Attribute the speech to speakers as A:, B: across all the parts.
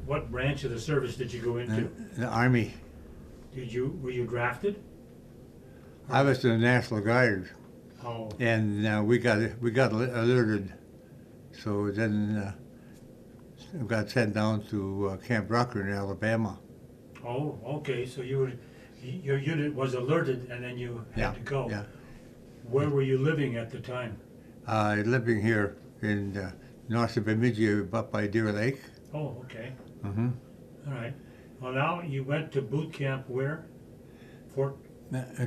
A: what branch of the service did you go into?
B: The Army.
A: Were you drafted?
B: I was in the National Guard,
A: Oh,
B: and we got alerted. So then got sent down to Camp Rucker in Alabama.
A: oh, okay. So your unit was alerted, and then you had to go.
B: Yeah.
A: Where were you living at the time?
B: Living here in north of Bemidji, up by Deer Lake.
A: Oh, okay.
B: Mm-hmm.
A: All right. Well, now you went to boot camp where? Fort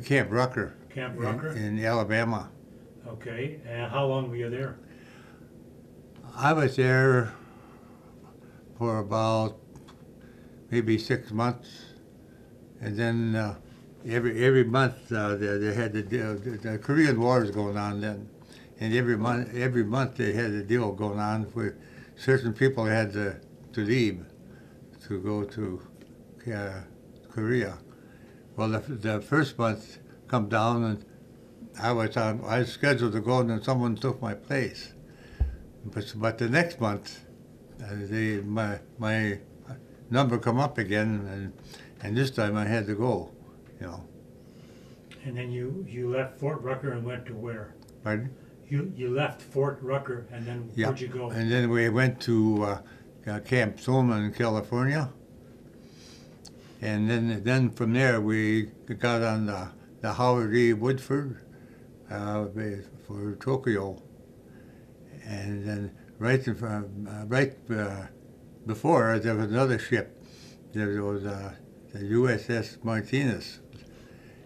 B: Camp Rucker.
A: Camp Rucker?
B: In Alabama.
A: Okay. And how long were you there?
B: I was there for about maybe 6 months, and then every month they had the Korean War was going on then, and every month they had a deal going on where certain people had to leave to go to Korea. Well, the first month come down, and I was scheduled to go, and then someone took my place. But the next month, my number come up again, and this time I had to go, you know.
A: And then you left Fort Rucker and went to where?
B: Pardon?
A: You left Fort Rucker, and then where'd you go?
B: And then we went to Camp Soma in California, and then from there we got on the Howard E. Woodford for Tokyo, and then right before there was another ship. There was the USS Martinez.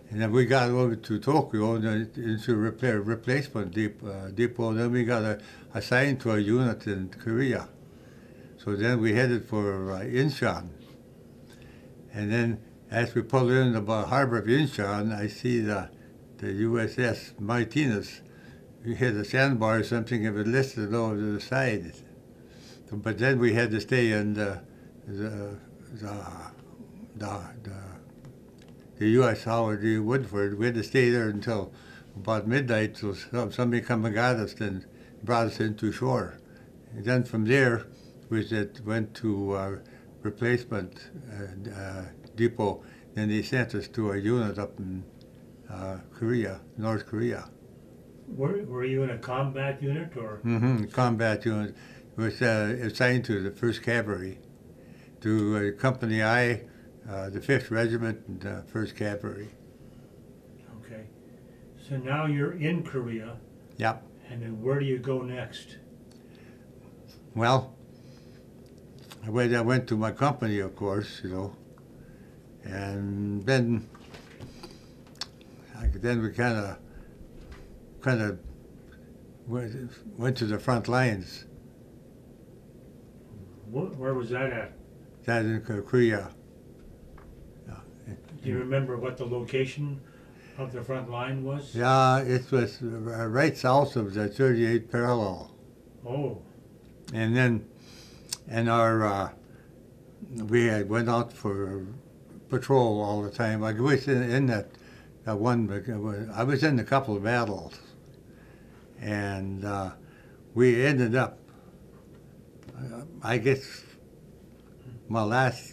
B: And then we got over to Tokyo into replacement depot. Then we got assigned to a unit in Korea. So then we headed for Incheon. And then as we pulled in the harbor of Incheon, I see the USS Martinez. We hit a sandbar or something, and it listed over to the side. But then we had to stay in the U.S. Howard E. Woodford. We had to stay there until about midnight, so somebody come and got us and brought us into shore. And then from there, we went to replacement depot. Then they sent us to a unit up in Korea, North Korea.
A: Were you in a combat unit or?
B: Mm-hmm. Combat unit. It was assigned to the 1st Cavalry, to Company I, the 5th Regiment, and 1st Cavalry.
A: Okay. So now you're in Korea.
B: Yep.
A: And then where do you go next?
B: Well, I went to my company, of course, you know, and then we kind of went to the front lines.
A: Where was that at?
B: That in Korea.
A: Do you remember what the location of the front line was?
B: Yeah, it was right south of the 38th parallel.
A: Oh.
B: And then, we had went out for patrol all the time. I was in that one. I was in a couple of battles, and we ended up. I guess my last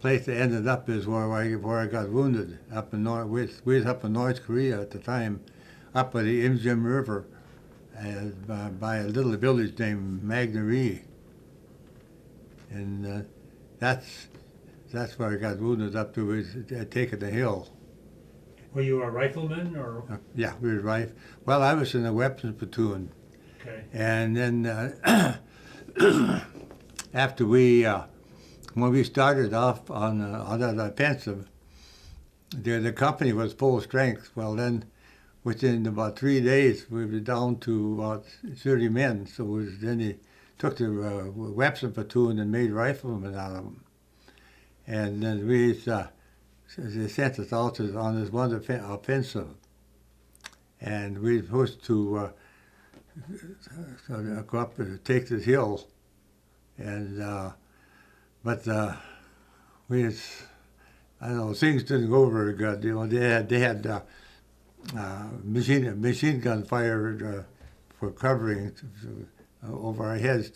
B: place I ended up is where I got wounded up in North. We was up in North Korea at the time, up by the Imjim River, by a little village named Magnary, and that's where I got wounded up to, was taking the hill.
A: Were you a rifleman or?
B: Yeah, we were right. Well, I was in a weapons platoon.
A: Okay.
B: And then after when we started off on that offensive, the company was full strength. Well, then within about 3 days, we were down to about 30 men. So then he took the weapons platoon and made riflemen out of them. And then they sent us out on this one offensive. And we were supposed to go up and take this hill, and but I don't know, things didn't go very good. You know, they had machine gun fire for covering over our heads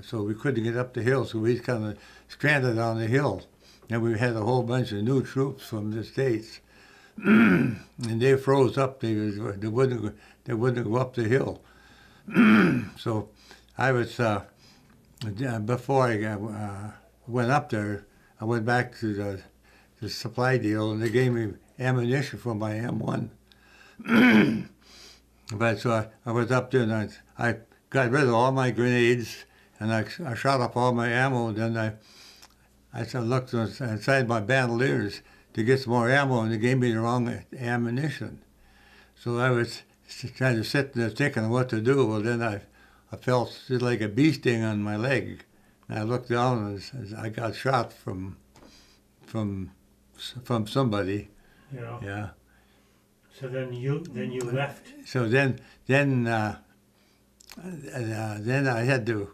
B: so we couldn't get up the hill, so we kind of stranded on the hill. And we had a whole bunch of new troops from the States, and they froze up. They wouldn't go up the hill. So I was before I went up there, I went back to the supply deal, and they gave me ammunition for my M1. But so I was up there, and I got rid of all my grenades, and I shot up all my ammo. And then I looked inside my bandoliers to get some more ammo, and they gave me the wrong ammunition. So I was trying to sit there thinking what to do. Well, then I felt just like a bee sting on my leg. And I looked down, and I got shot from somebody.
A: Yeah.
B: Yeah.
A: So then you left.
B: So then I had to.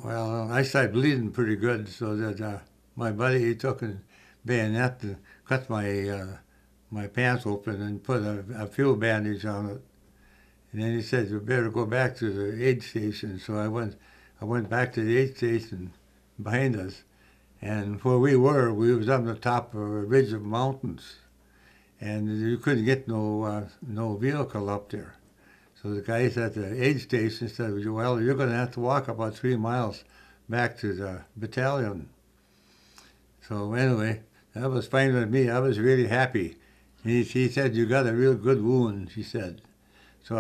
B: Well, I started bleeding pretty good, so that my buddy, he took a bayonet and cut my pants open and put a fuel bandage on it. And then he said, "You better go back to the aid station." So I went back to the aid station behind us, and where we was on the top of a ridge of mountains, and you couldn't get no vehicle up there. So the guys at the aid station said, "Well, you're going to have to walk about 3 miles back to the battalion." So anyway, that was fine with me. I was really happy. He said, "You got a real good wound," he said. So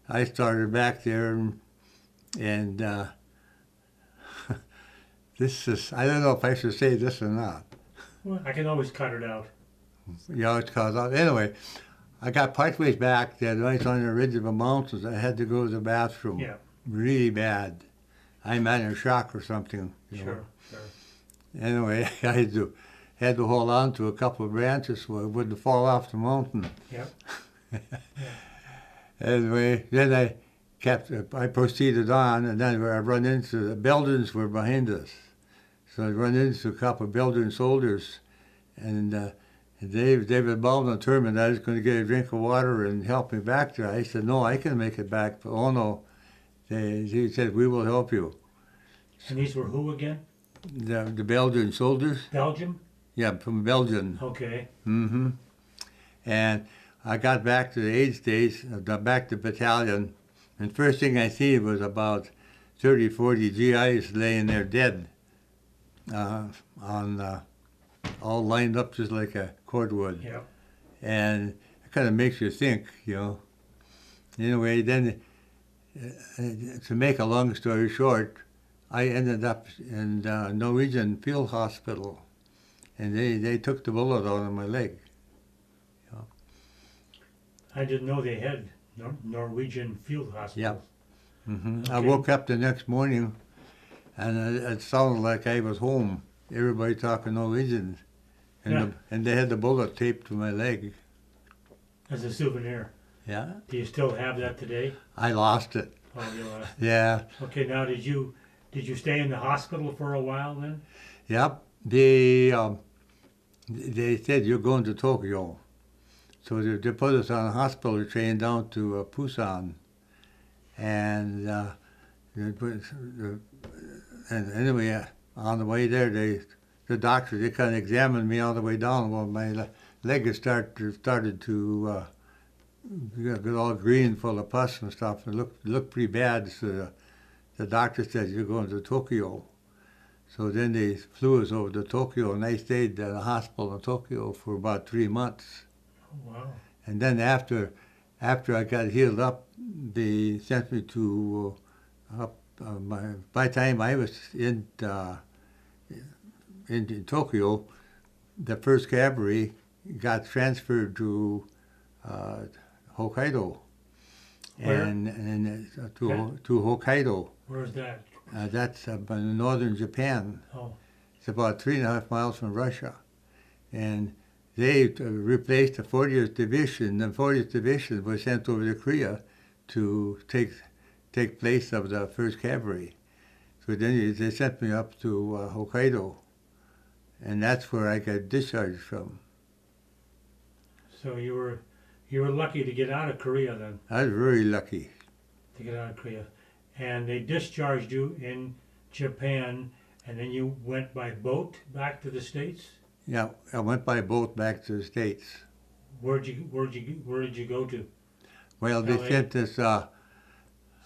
B: I started back there, and this is, I don't know if I should say this or not.
A: Well, I can always cut it out.
B: Yeah, it's called out. Anyway, I got partways back there, right on the ridge of the mountains. I had to go to the bathroom.
A: Yeah.
B: Really bad. I'm in shock or something. You know.
A: Sure.
B: Anyway, I had to hold on to a couple of branches so I wouldn't fall off the mountain.
A: Yep.
B: Anyway, then I proceeded on, and then I run into the Belgians were behind us. So I run into a couple of Belgian soldiers, and David Baldwin determined I was going to get a drink of water and help me back there. I said, "No, I can make it back." But, "Oh, no." He said, "We will help you."
A: And these were who again?
B: The Belgian soldiers.
A: Belgium?
B: Yeah, from Belgium.
A: Okay.
B: Mm-hmm. And I got back to the aid station, back to battalion, and first thing I see was about 30, 40 GIs laying there dead, all lined up just like a cordwood.
A: Yeah.
B: And it kind of makes you think, you know. Anyway, then, to make a long story short, I ended up in Norwegian Field Hospital, and they took the bullet out of my leg. You know.
A: I didn't know they had Norwegian Field Hospital.
B: Yeah. Mm-hmm.
A: Okay.
B: I woke up the next morning, and it sounded like I was home. Everybody talking Norwegian, and they had the bullet taped to my leg.
A: As a souvenir.
B: Yeah.
A: Do you still have that today?
B: I lost it.
A: Oh, you lost it.
B: Yeah.
A: Okay, now did you stay in the hospital for a while then?
B: Yep. They said, "You're going to Tokyo." So they put us on a hospital train down to Busan, and anyway, on the way there, the doctor, they kind of examined me all the way down. Well, my leg had started to get all green, full of pus and stuff. It looked pretty bad. So the doctor said, "You're going to Tokyo." So then they flew us over to Tokyo, and I stayed at a hospital in Tokyo for about 3 months.
A: Oh, wow.
B: And then after I got healed up, they sent me to by the time I was in Tokyo, the 1st Cavalry got transferred to Hokkaido.
A: Where?
B: And to Hokkaido.
A: Where's that?
B: That's in northern Japan.
A: Oh.
B: It's about 3.5 miles from Russia. And they replaced the 40th Division. The 40th Division was sent over to Korea to take place of the 1st Cavalry. So then they sent me up to Hokkaido, and that's where I got discharged from.
A: So you were lucky to get out of Korea then.
B: I was very lucky.
A: To get out of Korea. and they discharged you in Japan, and then you went by boat back to the States?
B: Yeah, I went by boat back to the States.
A: Where did you go to?
B: Well, they
A: LA?
B: sent us,
A: San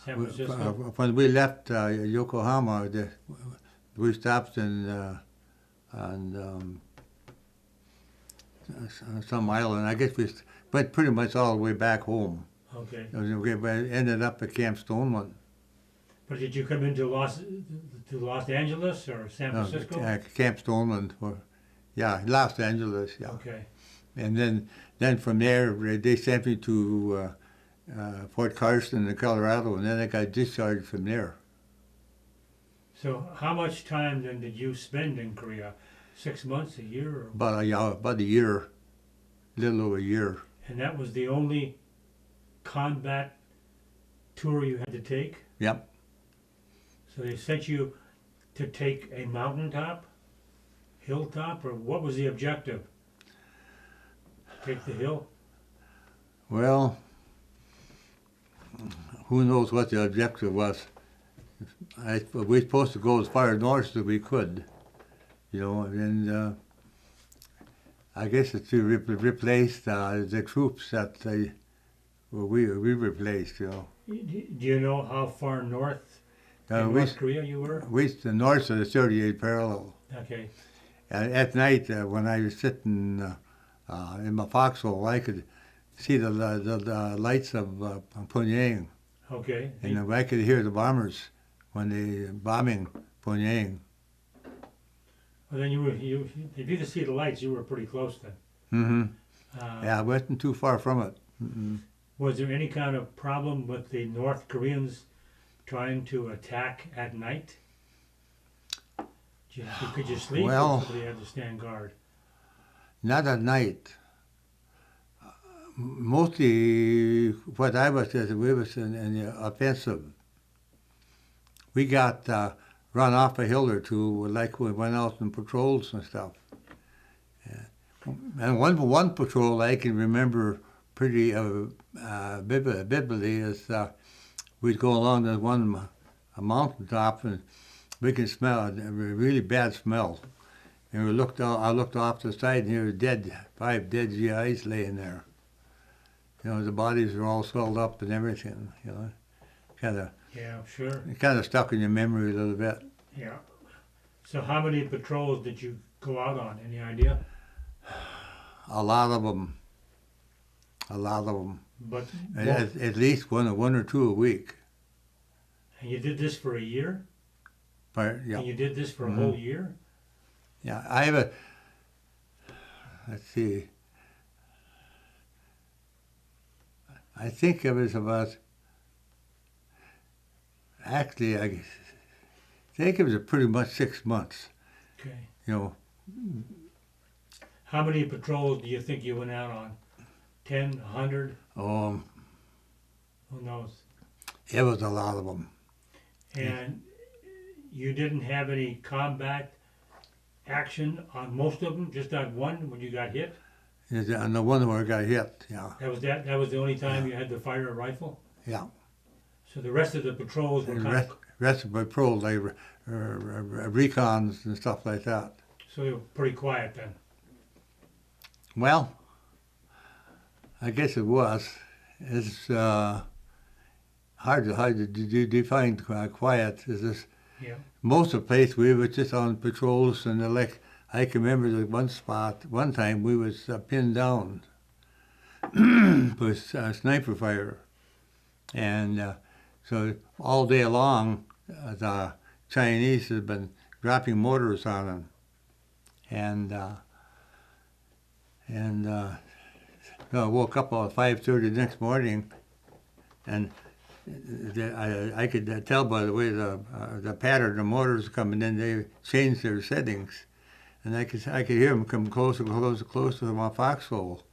A: Francisco?
B: when we left Yokohama, we stopped on some island. I guess we went pretty much all the way back home.
A: Okay.
B: We ended up at Camp Stoneman.
A: But did you come into Los Angeles or San Francisco?
B: Camp Stoneman, Los Angeles, yeah.
A: Okay.
B: And then from there, they sent me to Fort Carson in Colorado, and then I got discharged from there.
A: So how much time then did you spend in Korea? 6 months, a year? Or?
B: About a year, a little over a year.
A: And that was the only combat tour you had to take?
B: Yep.
A: So they sent you to take a mountaintop, hilltop, or what was the objective? Take the hill?
B: Well, who knows what the objective was. We were supposed to go as far north as we could, and I guess it's to replace the troops that we replaced,
A: Do you know how far north in North Korea you were?
B: The north of the 38 parallel.
A: Okay.
B: At night, when I was sitting in my foxhole, I could see the lights of Pyongyang.
A: Okay.
B: And I could hear the bombers when they bombing Pyongyang.
A: Well, then if you could see the lights, you were pretty close then.
B: Mm-hmm. I wasn't too far from it. Mm-mm.
A: Was there any kind of problem with the North Koreans trying to attack at night? Could you sleep,
B: well,
A: or somebody had to stand guard?
B: Not at night. Mostly what I was doing, we was in the offensive. We got run off a hill or two, like we went out on patrols and stuff. Yeah. And one patrol I can remember pretty vividly is we'd go along this one a mountaintop, and we could smell a really bad smell. And I looked off to the side, and here were 5 dead GIs laying there. The bodies are all swelled up and everything, kind of.
A: Yeah, sure.
B: It kind of stuck in your memory a little bit.
A: Yeah. So how many patrols did you go out on? Any idea?
B: A lot of them.
A: But
B: at least one or two a week.
A: And you did this for a year?
B: Yeah.
A: And you did this for a whole year?
B: Yeah, I have let's see. I think it was about, actually, I think it was pretty much 6 months.
A: Okay. How many patrols do you think you went out on? 10, 100? Who knows?
B: It was a lot of them.
A: And you didn't have any combat action on most of them, just on one when you got hit?
B: On the one where I got hit, yeah.
A: That was the only time you had to fire a rifle?
B: Yeah.
A: So the rest of the patrols were
B: rest of the patrols, like recons and stuff like that.
A: So they were pretty quiet then?
B: Well, I guess it was. It's hard to define quiet.
A: Yeah.
B: Most of the place we were just on patrols, and I can remember the one time we was pinned down with sniper fire, and so all day long the Chinese had been dropping mortars on them, and I woke up at 5:30 the next morning, and I could tell by the way the pattern the mortars coming in, they changed their settings, and I could hear them come closer to my foxhole,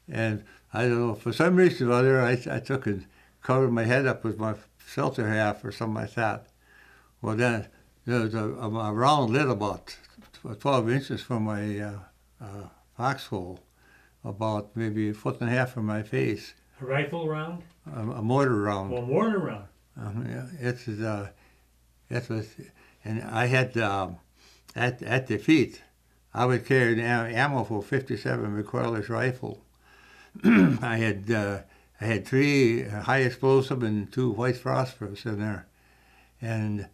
B: and I don't know, for some reason or other I took and covered my head up with my shelter half or something like that. Well, then there was a round lid about 12 inches from my foxhole, about maybe a foot and a half from my face.
A: A rifle round?
B: A mortar round.
A: Well, a mortar round.
B: Yeah, it was, and I had at the feet, I would carry the ammo for 57 recoilless rifle. I had 3 high explosive and 2 white phosphorus in there, and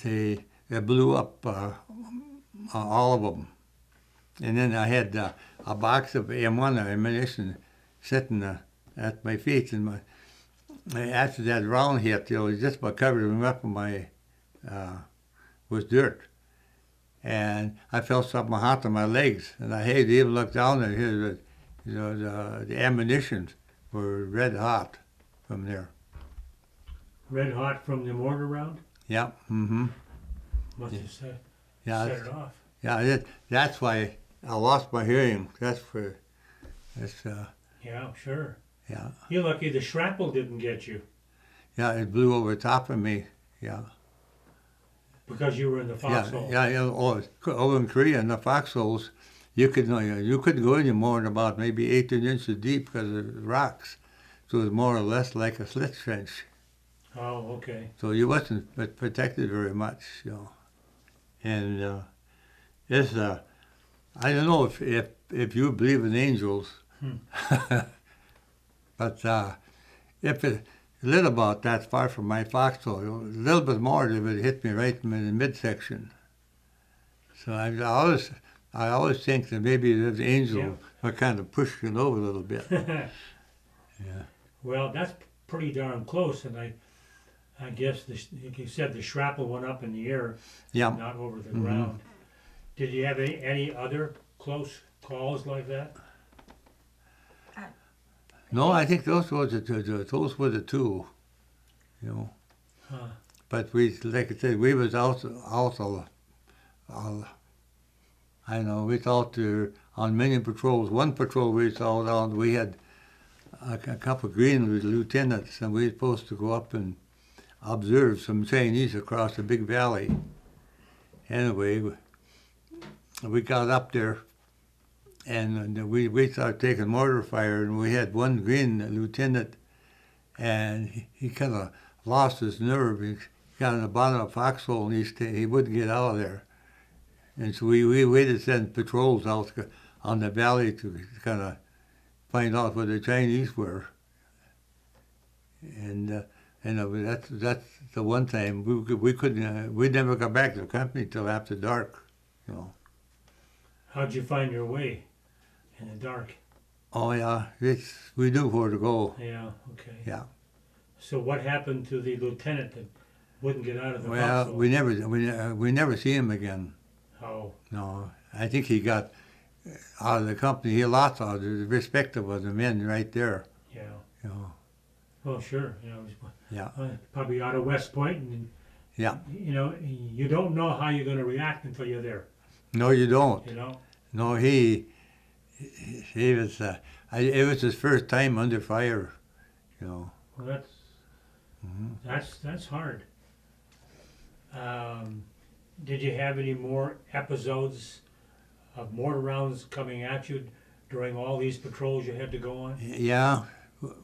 B: they blew up all of them. And then I had a box of M1 ammunition sitting at my feet, and after that round hit, it just about covered me up with dirt. And I felt something hot on my legs, and I hated to even look down and hear the ammunition were red hot from there.
A: Red hot from the mortar round?
B: Yeah. Mm-hmm.
A: Must have set it off.
B: Yeah, that's why I lost my hearing. That's.
A: Yeah, sure.
B: Yeah.
A: You're lucky the shrapnel didn't get you.
B: Yeah, it blew over top of me. Yeah.
A: Because you were in the foxhole.
B: Yeah. Over in Korea, in the foxholes, you couldn't go in more than about maybe 18 inches deep because of the rocks. So it was more or less like a slit trench.
A: Oh, okay.
B: So you wasn't protected very much, And it's I don't know if you believe in angels, but if it a little about that far from my foxhole, a little bit more, it would hit me right in the midsection. So I always think that maybe the angel are kind of pushing it over a little bit. Yeah.
A: Well, that's pretty darn close, and I guess like you said, the shrapnel went up in the air, not over the ground. Did you have any other close calls like that?
B: No, I think those were the two,
A: Huh.
B: But like I said, we was out I know, we was out there on many patrols. One patrol we was out on, we had a couple of green lieutenants, and we were supposed to go up and observe some Chinese across a big valley. Anyway, we got up there, and we started taking mortar fire, and we had one green lieutenant, and he kind of lost his nerve. He got in the bottom of a foxhole, and he wouldn't get out of there. And so we waited to send patrols out on the valley to kind of find out where the Chinese were. And that's the one time we couldn't we never got back to the company till after dark,
A: How'd you find your way in the dark?
B: Oh yeah, we knew where to go.
A: Yeah. Okay.
B: Yeah.
A: So what happened to the lieutenant that wouldn't get out of the
B: Well,
A: foxhole?
B: we never see him again.
A: Oh.
B: No, I think he got out of the company. He lost all the respect of the men right there.
A: Yeah. Well, sure.
B: Yeah.
A: Probably out of West Point, and you don't know how you're going to react until you're there.
B: No, you don't. No, he was. It was his first time under fire.
A: Well, that's hard. Did you have any more episodes of mortar rounds coming at you during all these patrols you had to go on?
B: Yeah,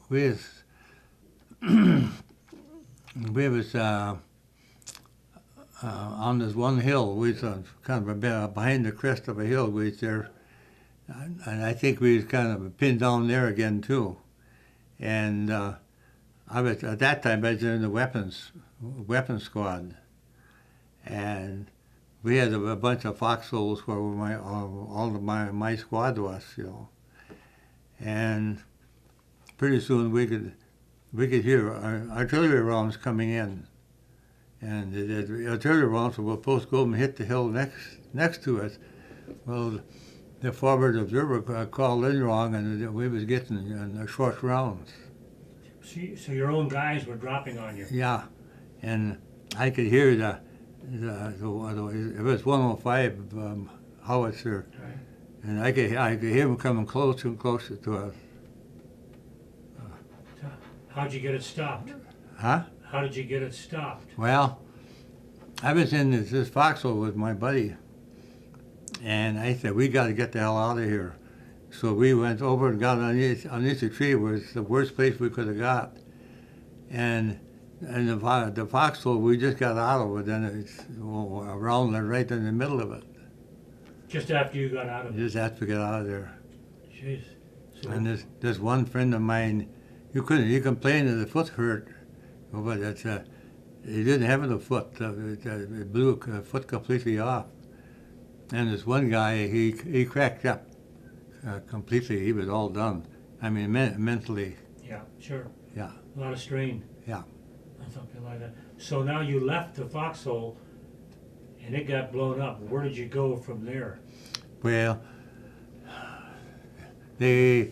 B: we was on this one hill. We was kind of behind the crest of a hill. We was there, and I think we was kind of pinned down there again too. And I was at that time I was in the weapons squad, and we had a bunch of foxholes where all of my squad was, and pretty soon we could hear artillery rounds coming in, and the artillery rounds were supposed to go and hit the hill next to us. Well, the forward observer called in wrong, and we was getting short rounds.
A: So your own guys were dropping on you.
B: Yeah, and I could hear it was 105 howitzer,
A: Right.
B: and I could hear them coming closer and closer to us.
A: How'd you get it stopped?
B: Huh?
A: How did you get it stopped?
B: Well, I was in this foxhole with my buddy, and I said, we got to get the hell out of here. So we went over and got underneath the tree, where it's the worst place we could have got. And And the foxhole, we just got out of it, and it's around right in the middle of it.
A: Just after you got out of it?
B: Just after we got out of there.
A: Jeez. So
B: And this one friend of mine, he complained that the foot hurt, but it's, he didn't have the foot. It blew a foot completely off. And this one guy, he cracked up completely. He was all done. I mean, mentally.
A: Yeah, sure.
B: Yeah.
A: A lot of strain.
B: Yeah.
A: Or something like that. So now you left the foxhole, and it got blown up. Where did you go from there?
B: Well, the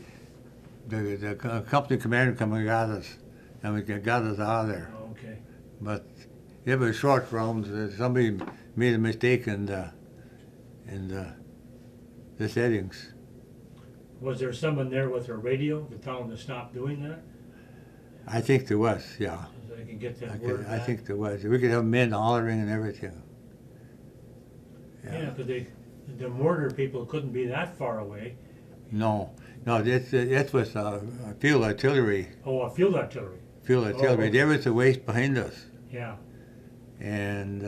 B: company commander come and got us, and we got us out of there.
A: Oh, okay.
B: But it was short rounds. Somebody made a mistake in the settings.
A: Was there someone there with a radio to tell them to stop doing that?
B: I think there was, yeah.
A: So they can get that word
B: I
A: back?
B: think there was. We could have men hollering and everything.
A: Yeah, because the mortar people couldn't be that far away.
B: No, it was field artillery.
A: Oh, a field artillery.
B: Field artillery.
A: okay.
B: There was a waste behind us.
A: Yeah.
B: And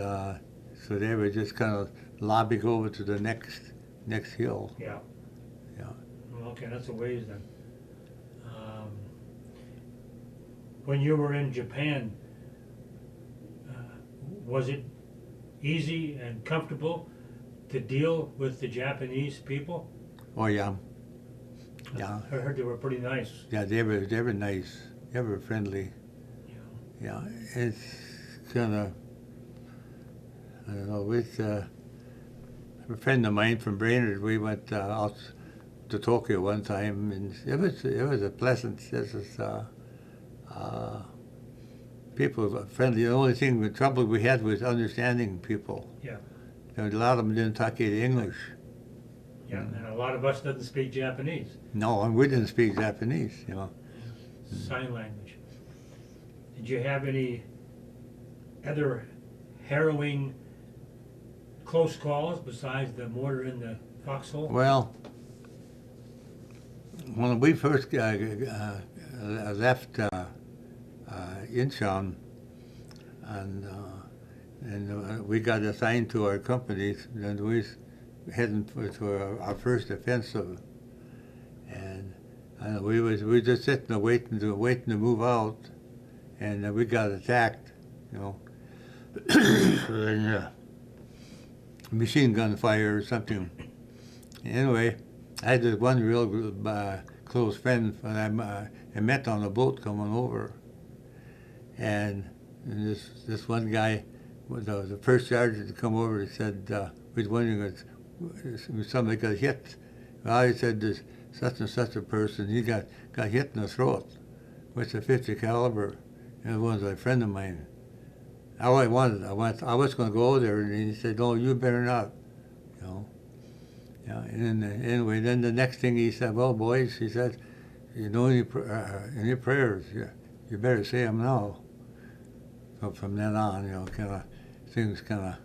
B: so they were just kind of lobbing over to the next hill.
A: Yeah.
B: Yeah.
A: Well, okay, that's a ways then. When you were in Japan, was it easy and comfortable to deal with the Japanese people?
B: Oh yeah. Yeah.
A: I heard they were pretty nice.
B: Yeah, they were nice. They were friendly.
A: Yeah.
B: Yeah, it's kind of, I don't know, with a friend of mine from Brainerd, we went out to Tokyo one time, and it was a pleasant, people were friendly. The only thing, the trouble we had was understanding people.
A: Yeah.
B: And a lot of them didn't talk any English.
A: Yeah, and a lot of us doesn't speak Japanese.
B: No, and we didn't speak Japanese, you know.
A: Sign language. Did you have any other harrowing close calls besides the mortar in the foxhole?
B: Well, when we first left Incheon, and we got assigned to our companies, and we was heading to our first offensive, and we were just sitting there waiting to move out, and we got attacked, you know. And, machine gun fire or something. Anyway, I had this one real close friend that I met on a boat coming over, and this one guy, the first sergeant to come over, he said, we was wondering if somebody got hit. Well, he said, there's such and such a person, he got hit in the throat with a .50 caliber, and it was a friend of mine. I was going to go there, and he said, "No, you better not," you know. Yeah. And then, anyway, then the next thing he said, "Well, boys," he said, "you know any prayers? You better say them now." So from then on, you know, things
A: Sure.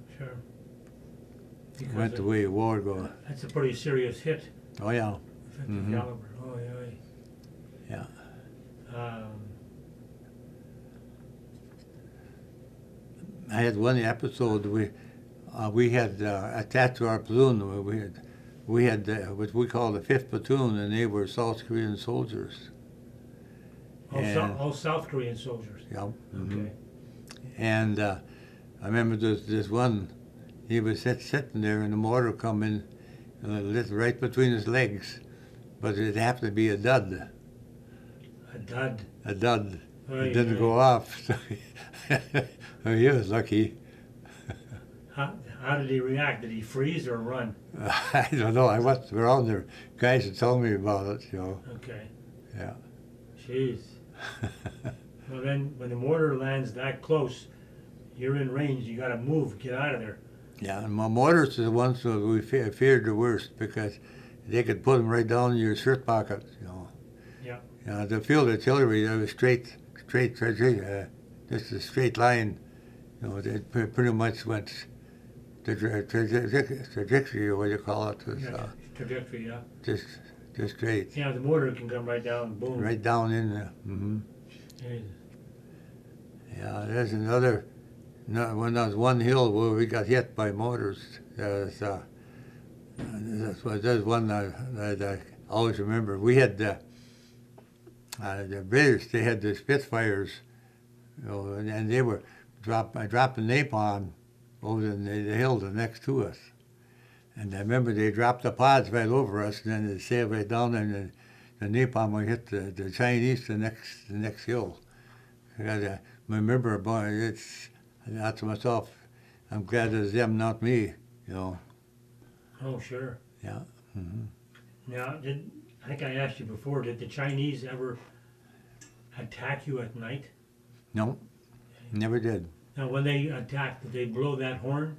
B: went the way war goes.
A: That's a pretty serious hit.
B: Oh yeah.
A: 50
B: Mhm.
A: caliber. Oh yeah.
B: Yeah. I had one episode we had attached to our platoon. We had what we call the 5th platoon, and they were South Korean soldiers.
A: All South Korean soldiers.
B: Yeah. Mm-hmm.
A: Okay.
B: And I remember this one. He was sitting there, and the mortar come in, lit right between his legs, but it happened to be a dud.
A: A dud.
B: A dud.
A: Oh,
B: It didn't go off. So he was lucky.
A: How did he react? Did he freeze or run?
B: I don't know. I wasn't around there. Guys had told me about it, you know.
A: Okay.
B: Yeah.
A: Jeez. Well, then, when the mortar lands that close, you're in range. You got to move, get out of there.
B: Yeah, and my mortars are the ones that we feared the worst because they could put them right down in your shirt pocket, you know.
A: Yeah.
B: The field artillery, they was straight, just a straight line. You know, they pretty much went the trajectory, or what do you call it? Was,
A: Trajectory, yeah.
B: Just straight.
A: Yeah, the mortar can come right down, boom.
B: Right down in there. Mm-hmm.
A: Jesus.
B: Yeah, there's another. No, when there was one hill where we got hit by motors. There's one that I always remember. We had the British. They had the Spitfires, and they were dropping napalm over the hill next to us. And I remember they dropped the pods right over us, and then they sailed right down, and the napalm would hit the Chinese the next hill. I remember about it's. I thought to myself, I'm glad it's them, not me.
A: Oh, sure.
B: Yeah. Mm-hmm.
A: Now, I think I asked you before, did the Chinese ever attack you at night?
B: No, never did.
A: Now, when they attacked, did they blow that horn?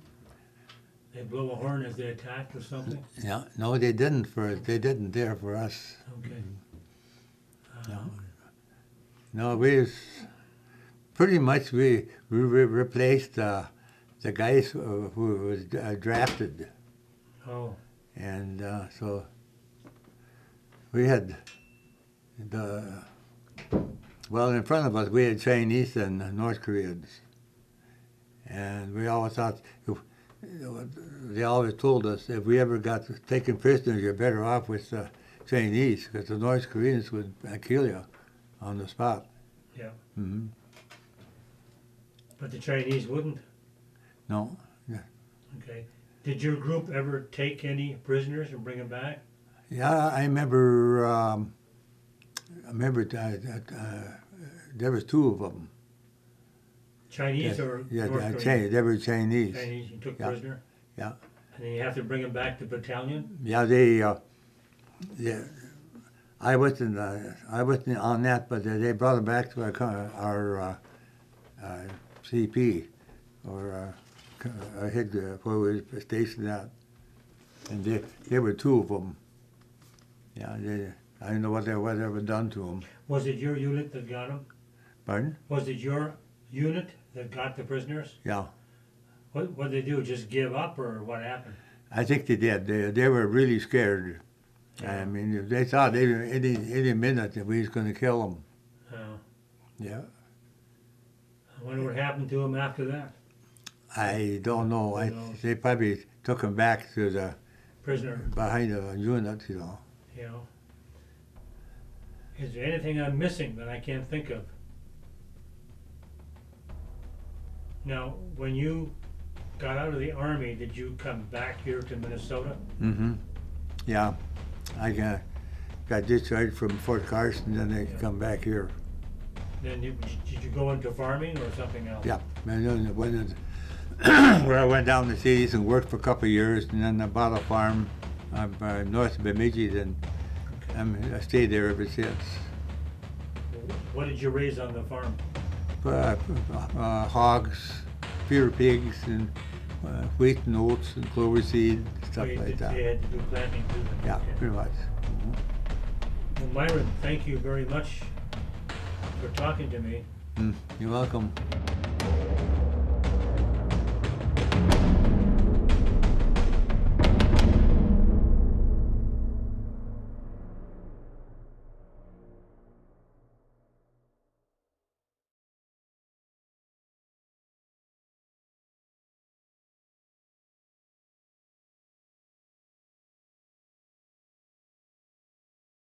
A: They blow a horn as they attacked or something?
B: Yeah, no, they didn't They didn't there for us.
A: Okay.
B: No, we pretty much we replaced the guys who was drafted.
A: Oh.
B: And so we had in front of us we had Chinese and North Koreans. And we always thought, they always told us, if we ever got taken prisoners, you're better off with the Chinese, because the North Koreans would kill you on the spot.
A: Yeah.
B: Mm-hmm.
A: But the Chinese wouldn't?
B: No. Yeah.
A: Okay. Did your group ever take any prisoners and bring them back?
B: Yeah, I remember. There was two of them.
A: Chinese or
B: yeah,
A: North Korean?
B: They were Chinese.
A: Chinese you took prisoner?
B: Yeah.
A: And then you have to bring them back to battalion?
B: Yeah, I wasn't on that, but they brought them back to our CP, or our head where we were stationed at. And there were two of them. Yeah, I don't know what they ever done to them.
A: Was it your unit that got them?
B: Pardon?
A: Was it your unit that got the prisoners?
B: Yeah.
A: What did they do? Just give up, or what happened?
B: I think they did. They were really scared. Yeah. I mean, they thought any minute that we was going to kill them.
A: Oh.
B: Yeah.
A: I wonder what happened to them after that.
B: I don't know. They probably took them back to the
A: prisoner
B: behind the unit,
A: Yeah. Is there anything I'm missing that I can't think of? Now, when you got out of the Army, did you come back here to Minnesota?
B: Mm-hmm. Yeah. I got discharged from Fort Carson, then they come back here.
A: Then did you go into farming or something else?
B: Yeah. Where I went down the cities and worked for a couple of years, and then I bought a farm north of Bemidji, and I stayed there ever since.
A: What did you raise on the farm?
B: Hogs, feeder pigs, and wheat and oats and clover seed, stuff like that.
A: You had to do planting too?
B: Yeah,
A: okay.
B: pretty much.
A: Well, Myron, thank you very much for talking to me.
B: You're welcome.